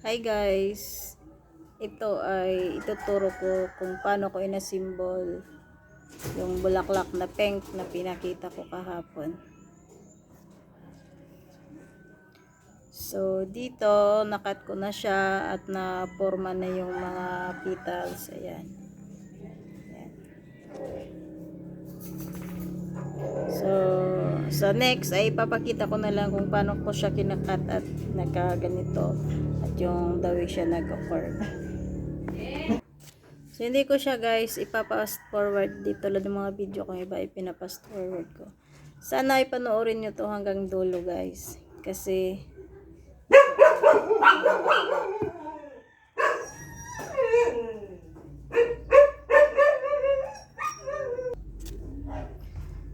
Hi guys, ito ay ituturo ko kung paano ko inasimbol yung bulaklak na pink na pinakita ko kahapon. So dito nakat ko na siya at na-forma na yung mga petals. Ayan. So next ay papakita ko na lang kung paano ko siya kinakat at nagkaganito at yung the way siya nag-curve. So, hindi ko siya guys ipapast forward dito lang ng mga video kung iba ipinapast forward ko. Sana ipanoorin nyo to hanggang dulo guys. Kasi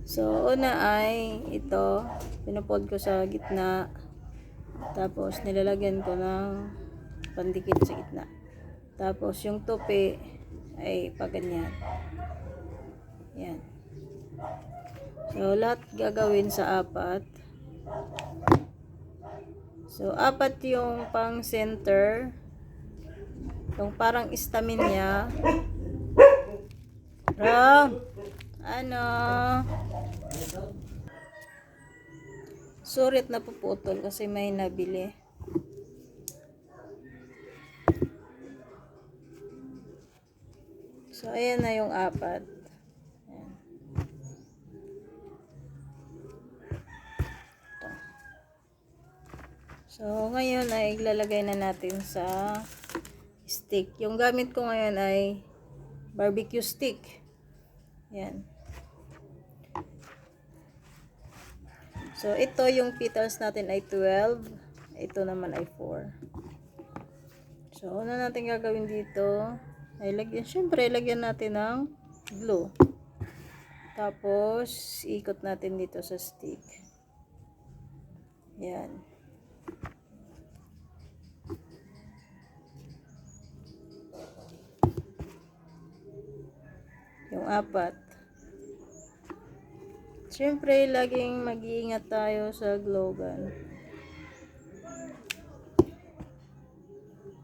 so, una ay ito, pinupod ko sa gitna. Tapos, nilalagyan ko ng pandikit sa gitna. Tapos, yung tupi ay paganyan. Yan. So, lahat gagawin sa apat. So, apat yung pang center. Yung parang istamin niya. Ram! Ano? Surit na puputol kasi may nabili. So, ayan na yung apat. Ayan. Ito. So, ngayon ay ilalagay na natin sa stick. Yung gamit ko ngayon ay barbecue stick. Ayan. So, ito yung petals natin ay 12. Ito naman ay 4. So, una natin gagawin dito ay lagyan, syempre, lagyan natin ng glue. Tapos, ikot natin dito sa stick. Yan. Yung apat. Syempre, laging mag-iingat tayo sa glue gun.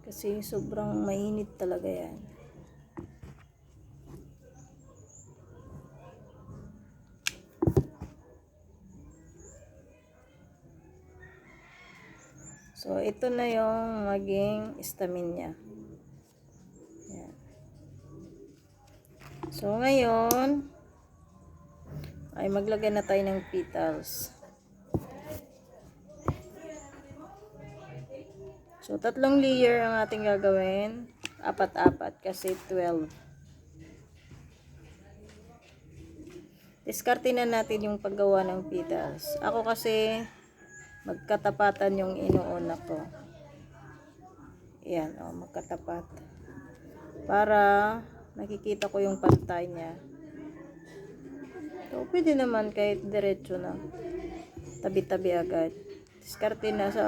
Kasi sobrang mainit talaga yan. So, ito na yung maging stamin niya. Yan. So, ngayon, ay maglagay na tayo ng petals. So, 3 layer ang ating gagawin. 4-4 kasi 12. Diskarte na natin yung paggawa ng petals. Ako kasi magkatapatan yung inuuna ko. Ayan, oh, magkatapat. Para nakikita ko yung pantay niya. So, pwede naman kahit diretso na. Tabi-tabi agad. Diskarte na sa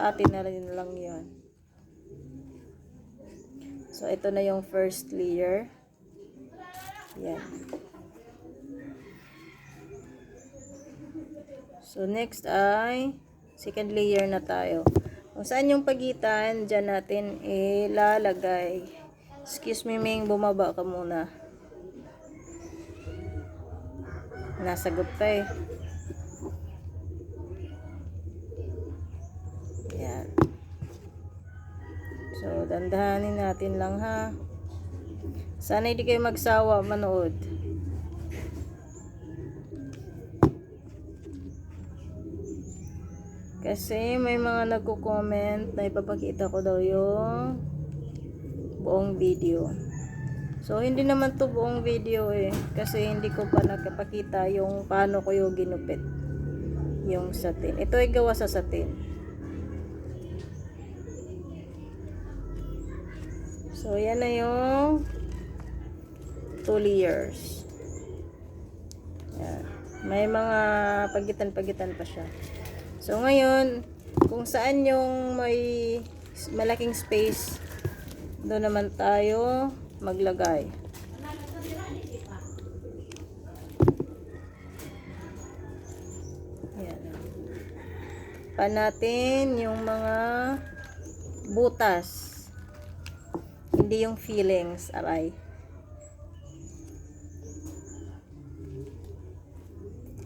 atin na rin lang yun. So, ito na yung first layer. Ayan. So, next ay second layer na tayo. Kung saan yung pagitan, dyan natin ilalagay. Excuse me, Ming, bumaba ka muna. Nasagot pa eh. Ayan. So, dandahanin natin lang ha. Sana hindi kayo magsawa manood. Kasi may mga nagko-comment na ipapakita ko daw yung buong video. So, hindi naman to buong video eh. Kasi hindi ko pa nakapakita yung paano ko yung ginupit. Yung satin. Ito ay gawa sa satin. So, yan na yung 2 layers. Yan. May mga pagitan-pagitan pa siya. So, ngayon, kung saan yung may malaking space, doon naman tayo maglagay. Yan. Pa natin yung mga butas. Hindi yung feelings, aray.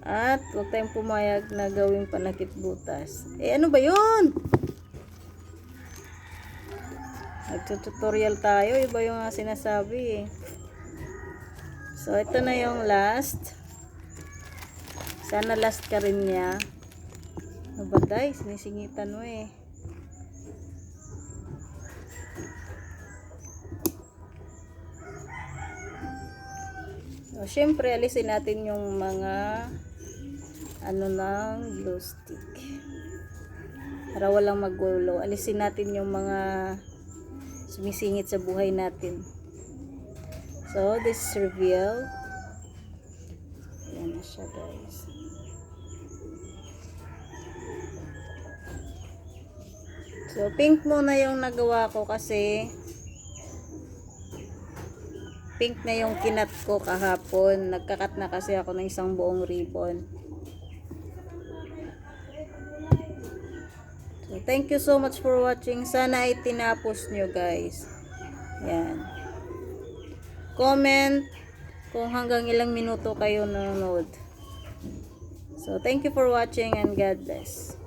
At huwag tayong pumayag na gawing panakip butas. Ano ba yun? Nagtututorial tayo, iba yung sinasabi eh. So, ito na yung last. Sana last ka rin niya. Ano ba day? Sinisingitan mo eh. So, syempre, alisin natin yung mga ng glue stick. Para walang magulo. Alisin natin yung mga sumisingit sa buhay natin. So, this is reveal. Ayan na siya, guys. So, pink muna yung nagawa ko kasi pink na yung kinat ko kahapon. Nagkakat na kasi ako ng isang buong ribbon. So, thank you so much for watching. Sana ay tinapos nyo, guys. Yan. Comment kung hanggang ilang minuto kayo nanonood. So, thank you for watching and God bless.